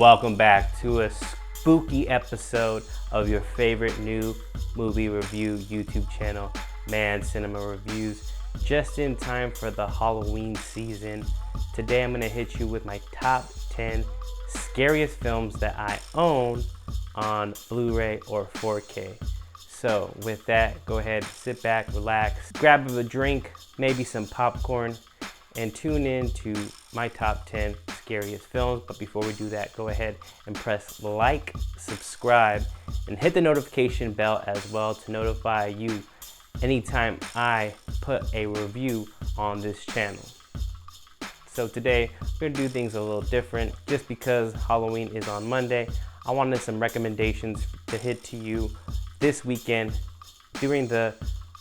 Welcome back to a spooky episode of your favorite new movie review YouTube channel, Mann Cinema Reviews, just in time for the Halloween season. Today I'm going to hit you with my top 10 scariest films that I own on Blu-ray or 4K. So with that, go ahead, sit back, relax, grab a drink, maybe some popcorn, and tune in to my top 10 scariest films. But before we do that, go ahead and press like, subscribe, and hit the notification bell as well to notify you anytime I put a review on this channel. So today, we're gonna do things a little different. Just because Halloween is on Monday, I wanted some recommendations to hit to you this weekend during the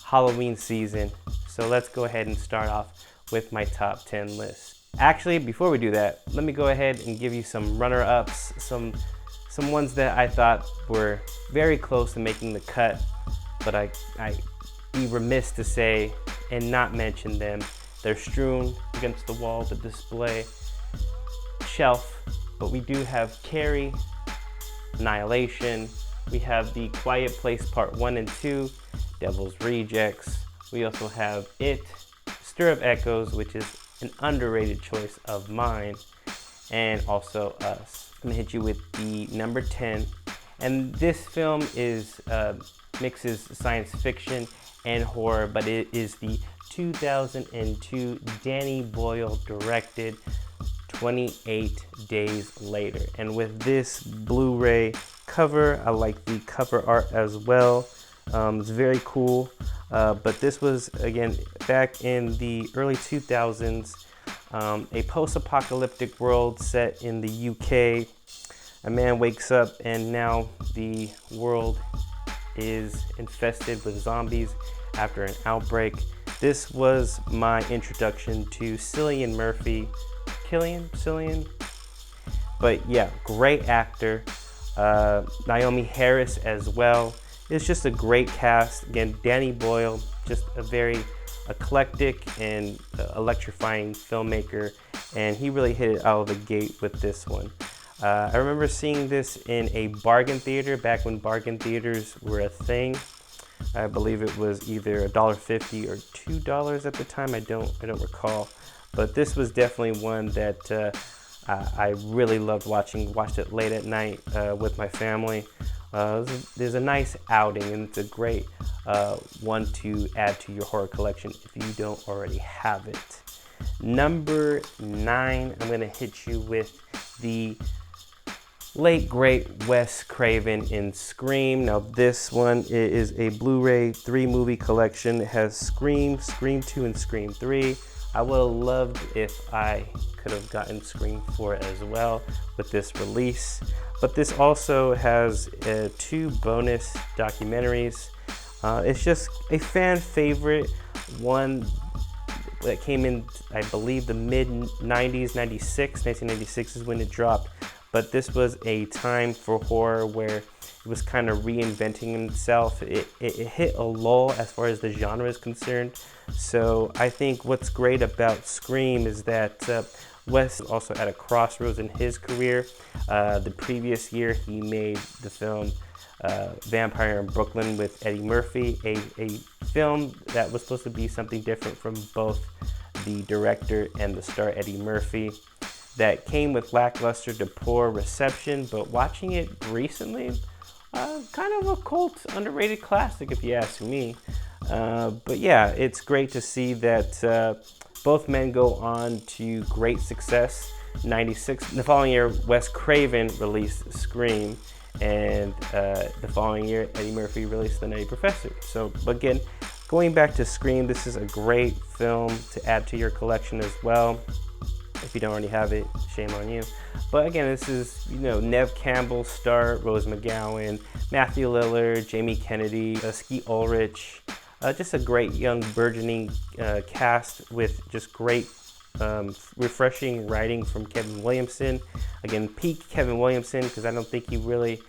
Halloween season. So let's go ahead and start off with my top 10 list. Actually, before we do that, let me go ahead and give you some runner-ups, some ones that I thought were very close to making the cut, but I'd be remiss to say and not mention them. They're strewn against the wall, the display shelf, but we do have Carrie, Annihilation, we have The Quiet Place Part 1 and 2, Devil's Rejects, we also have It, Stir of Echoes, which is an underrated choice of mine, and also Us. I'm gonna hit you with the number 10, and this film is mixes science fiction and horror, but it is the 2002 Danny Boyle directed 28 Days Later. And with this Blu-ray cover, I like the cover art as well. It's very cool. But this was, again, back in the early 2000s, a post-apocalyptic world set in the UK. A man wakes up and now the world is infested with zombies after an outbreak. This was my introduction to Cillian Murphy. Cillian? But yeah, great actor. Naomi Harris as well. It's just a great cast. Again, Danny Boyle, just a very eclectic and electrifying filmmaker, and he really hit it out of the gate with this one. I remember seeing this in a bargain theater back when bargain theaters were a thing. I believe it was either $1.50 or $2 at the time. I don't recall, but this was definitely one that I really loved watching. Watched it late at night with my family. There's a nice outing, and it's a great one to add to your horror collection if you don't already have it. Number 9, I'm going to hit you with the late great Wes Craven in Scream. Now this one is a Blu-ray 3-movie collection. It has Scream, Scream 2, and Scream 3. I would have loved if I could have gotten Scream 4 as well with this release. But this also has 2 bonus documentaries. It's just a fan favorite, one that came in, I believe, the mid-90s, 1996 is when it dropped. But this was a time for horror where it was kind of reinventing itself. It hit a lull as far as the genre is concerned. So I think what's great about Scream is that Wes also at a crossroads in his career. The previous year, he made the film Vampire in Brooklyn with Eddie Murphy, a film that was supposed to be something different from both the director and the star Eddie Murphy, that came with lackluster to poor reception, but watching it recently, kind of a cult, underrated classic if you ask me. But yeah, it's great to see that both men go on to great success. 96. The following year, Wes Craven released Scream, and the following year, Eddie Murphy released The Nutty Professor. So again, going back to Scream, this is a great film to add to your collection as well. If you don't already have it, shame on you. But again, this is, Neve Campbell star, Rose McGowan, Matthew Lillard, Jamie Kennedy, Skeet Ulrich. Just a great young burgeoning cast with just great refreshing writing from Kevin Williamson. Again, peak Kevin Williamson, because I don't think he really,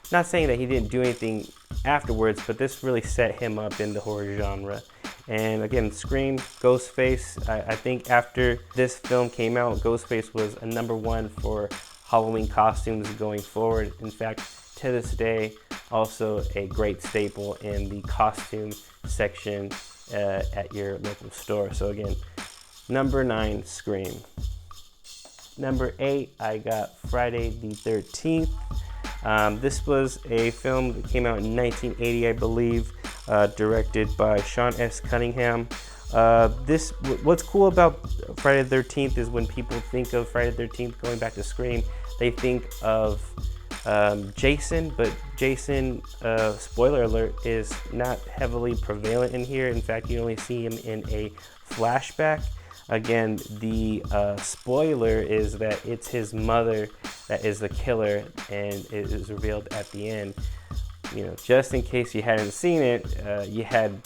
not saying that he didn't do anything afterwards, but this really set him up in the horror genre. And again, Scream, Ghostface, I think after this film came out, Ghostface was a #1 for Halloween costumes going forward. In fact, to this day, also a great staple in the costume section at your local store. So again, number 9, Scream. Number 8, I got Friday the 13th. This was a film that came out in 1980, I believe, directed by Sean S. Cunningham. What's cool about Friday the 13th is when people think of Friday the 13th, going back to Scream, they think of Jason, but Jason, spoiler alert, is not heavily prevalent in here. In fact, you only see him in a flashback. Again, the spoiler is that it's his mother that is the killer, and it is revealed at the end. You know, just in case you hadn't seen it, you had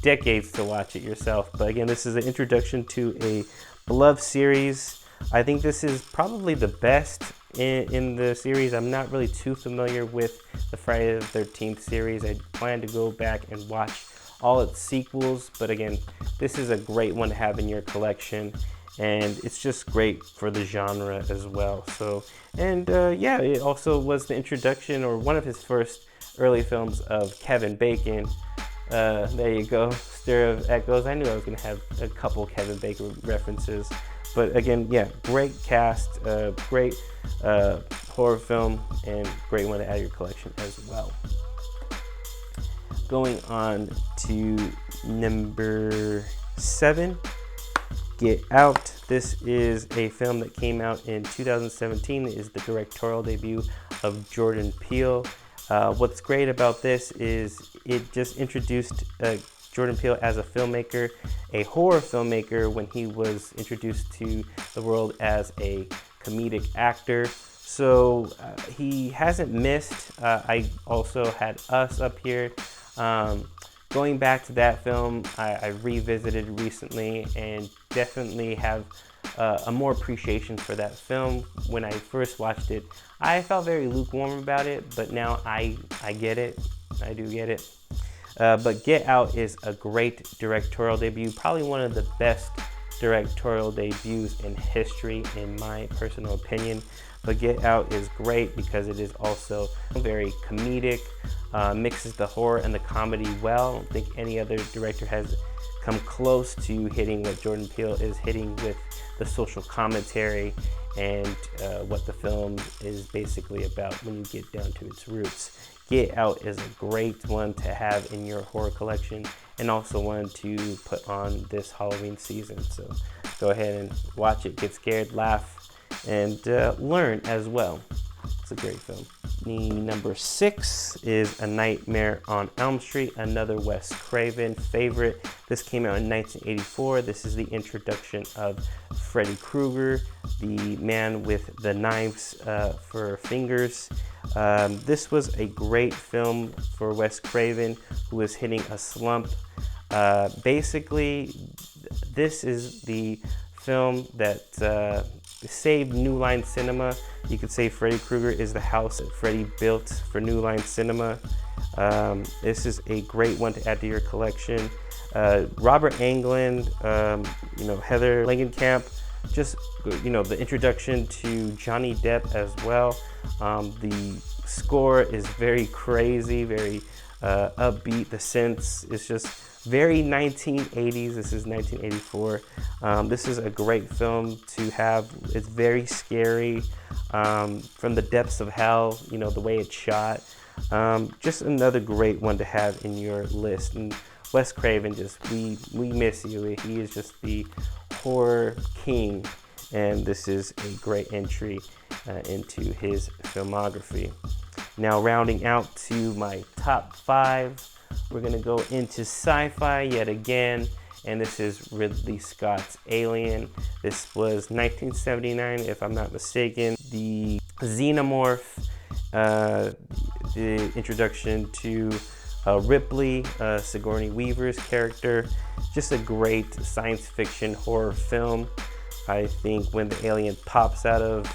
decades to watch it yourself. But again, this is an introduction to a beloved series. I think this is probably the best in the series. I'm not really too familiar with the Friday the 13th series. I plan to go back and watch all its sequels, but again, this is a great one to have in your collection, and it's just great for the genre as well. So, and yeah, it also was the introduction, or one of his first early films, of Kevin Bacon. There you go, stir of echoes. I knew I was going to have a couple Kevin Bacon references, but again, yeah, great cast, great horror film, and great one to add to your collection as well. Going on to number 7, Get Out. This is a film that came out in 2017. It is the directorial debut of Jordan Peele. What's great about this is it just introduced Jordan Peele as a filmmaker, a horror filmmaker, when he was introduced to the world as a comedic actor. So he hasn't missed. I also had Us up here. Going back to that film, I revisited recently and definitely have a more appreciation for that film. When I first watched it, I felt very lukewarm about it, but now I get it. I do get it. But Get Out is a great directorial debut, probably one of the best directorial debuts in history, in my personal opinion. But Get Out is great because it is also very comedic, mixes the horror and the comedy well. I don't think any other director has come close to hitting what Jordan Peele is hitting with the social commentary and what the film is basically about when you get down to its roots. Get Out is a great one to have in your horror collection, and also one to put on this Halloween season. So go ahead and watch it, get scared, laugh, and learn as well. It's a great film. The number 6 is A Nightmare on Elm Street, another Wes Craven favorite. This came out in 1984. This is the introduction of Freddy Krueger, the man with the knives for fingers. This was a great film for Wes Craven, who was hitting a slump. Basically, this is the film that saved New Line Cinema. You could say Freddy Krueger is the house that Freddy built for New Line Cinema. This is a great one to add to your collection. Robert Englund, Heather Langenkamp, just, the introduction to Johnny Depp as well. The score is very crazy, very upbeat. The synths is just very 1980s. This is 1984. This is a great film to have. It's very scary, from the depths of hell, the way it's shot. Just another great one to have in your list. And Wes Craven, we miss you. He is just the horror king, and this is a great entry into his filmography. Now, rounding out to my top 5, we're gonna go into sci-fi yet again, and this is Ridley Scott's Alien. This was 1979, if I'm not mistaken. The xenomorph, the introduction to Ripley, Sigourney Weaver's character. Just a great science fiction horror film. I think when the alien pops out of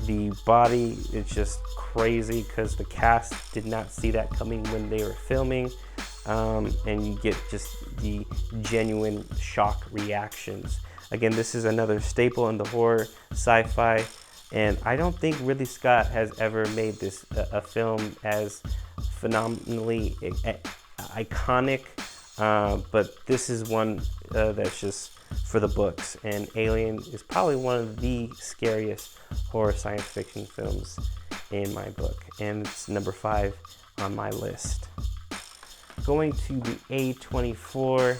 the body, it's just crazy because the cast did not see that coming when they were filming, and you get just the genuine shock reactions. Again, this is another staple in the horror sci-fi And I don't think Ridley Scott has ever made this a film as phenomenally iconic, but this is one that's just for the books. And Alien is probably one of the scariest horror science fiction films in my book, and it's number 5 on my list. Going to the A24,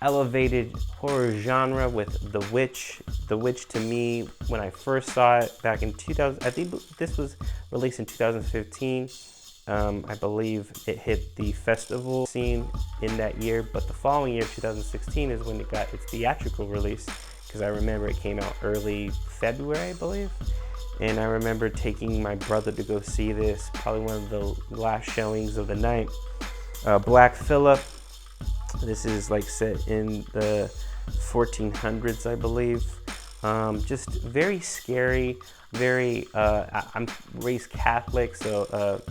elevated horror genre with The Witch. The Witch, to me, when I first saw it back in 2000, I think this was released in 2015. I believe it hit the festival scene in that year, but the following year, 2016, is when it got its theatrical release, because I remember it came out early February, I believe. And I remember taking my brother to go see this, probably one of the last showings of the night. Black Phillip. This is like set in the 1400s, I believe. Just very scary, very, I'm raised Catholic, so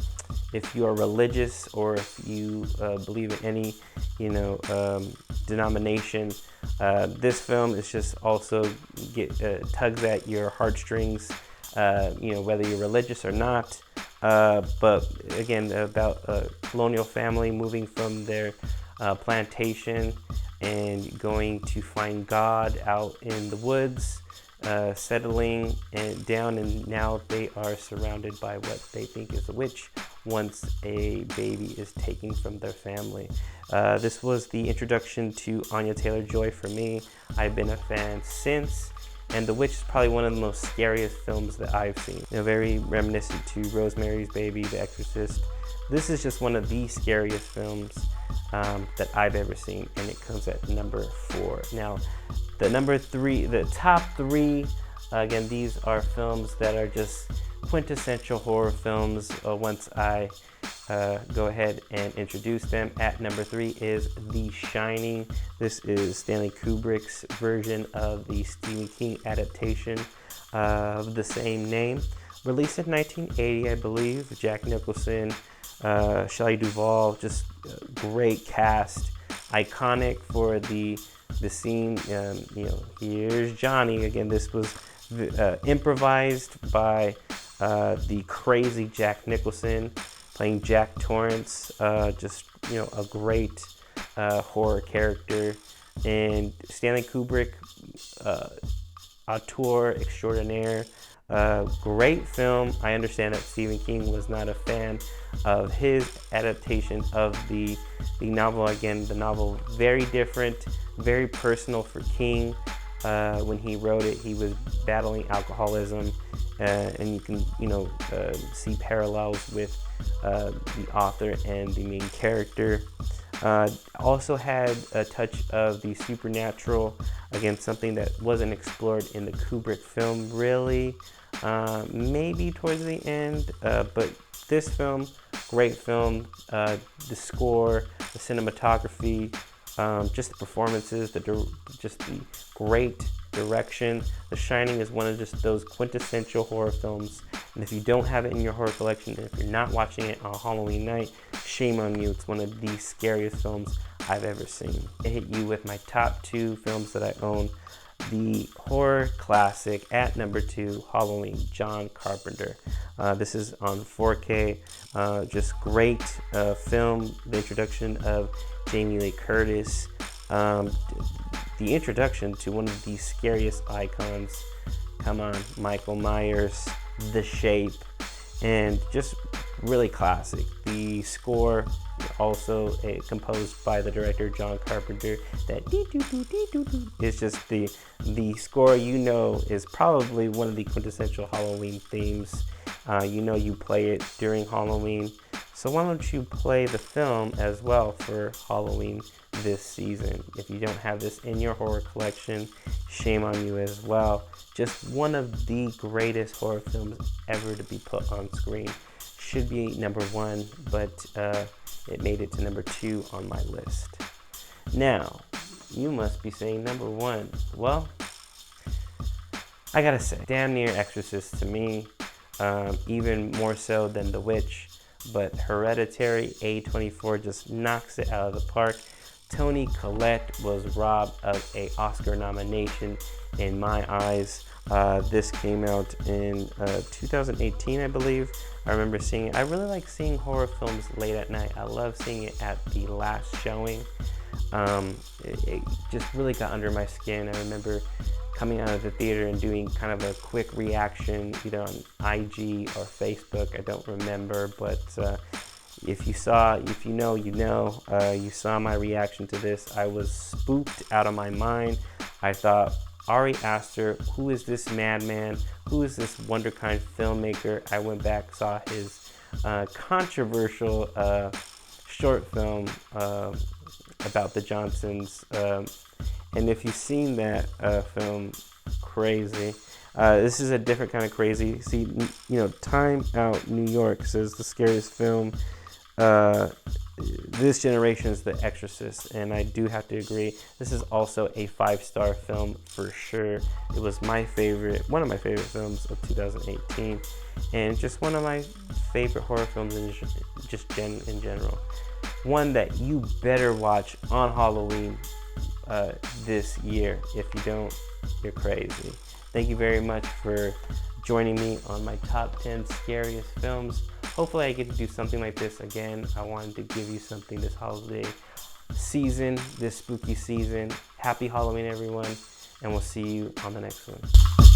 if you are religious or if you believe in any, denomination, this film is just also tugs at your heartstrings, whether you're religious or not. But again, about a colonial family moving from their plantation and going to find God out in the woods, settling down, and now they are surrounded by what they think is a witch once a baby is taken from their family. This was the introduction to Anya Taylor-Joy for me. I've been a fan since, and The Witch is probably one of the most scariest films that I've seen. Very reminiscent to Rosemary's Baby, The Exorcist. This is just one of the scariest films that I've ever seen, and it comes at number 4. Now, the top 3, again, these are films that are just quintessential horror films. Once I go ahead and introduce them, at number 3 is The Shining. This is Stanley Kubrick's version of the Stephen King adaptation of the same name. Released in 1980, I believe. Jack Nicholson, Shelley Duvall, just great cast. Iconic for the scene, here's Johnny. Again, this was improvised by the crazy Jack Nicholson playing Jack Torrance. Just, a great horror character. And Stanley Kubrick, auteur extraordinaire. Great film. I understand that Stephen King was not a fan of his adaptation of the novel. Again, the novel very different, very personal for King. When he wrote it, he was battling alcoholism, and you can see parallels with the author and the main character. Also had a touch of the supernatural, again, something that wasn't explored in the Kubrick film really, maybe towards the end, but this film, great film. The score, the cinematography, just the performances, just the great direction. The Shining is one of just those quintessential horror films, and if you don't have it in your horror collection, and if you're not watching it on Halloween night, shame on you. It's one of the scariest films I've ever seen. I hit you with my top 2 films that I own. The horror classic at number 2, Halloween, John Carpenter. This is on 4K. Just great film. The introduction of Jamie Lee Curtis. The introduction to one of the scariest icons. Come on, Michael Myers, The Shape, and just really classic. The score, also composed by the director John Carpenter. That dee-doo-doo-dee-doo-doo is just the score. Is probably one of the quintessential Halloween themes. You play it during Halloween. So why don't you play the film as well for Halloween this season? If you don't have this in your horror collection, shame on you as well. Just one of the greatest horror films ever to be put on screen. Should be number 1, but it made it to number 2 on my list. Now, you must be saying number 1. Well, I gotta say, damn near Exorcist to me, even more so than The Witch. But Hereditary, A24 just knocks it out of the park. Toni Collette was robbed of an Oscar nomination in my eyes. This came out in 2018, I believe. I remember seeing it. I really like seeing horror films late at night. I love seeing it at the last showing. It just really got under my skin. I remember coming out of the theater and doing kind of a quick reaction either on IG or Facebook. I don't remember, but if you saw, if you know, you saw my reaction to this. I was spooked out of my mind. I thought, Ari Aster, who is this madman? Who is this wonderkind filmmaker? I went back, saw his controversial short film about the Johnsons. And if you've seen that film, crazy. This is a different kind of crazy. See, you know, Time Out New York says the scariest film this generation is The Exorcist, and I do have to agree. This is also a 5-star film for sure. It was my favorite, one of my favorite films of 2018, and just one of my favorite horror films in general. One that you better watch on Halloween this year. If you don't, you're crazy. Thank you very much for joining me on my top 10 scariest films. Hopefully I get to do something like this again. I wanted to give you something this holiday season, this spooky season. Happy Halloween, everyone, and we'll see you on the next one.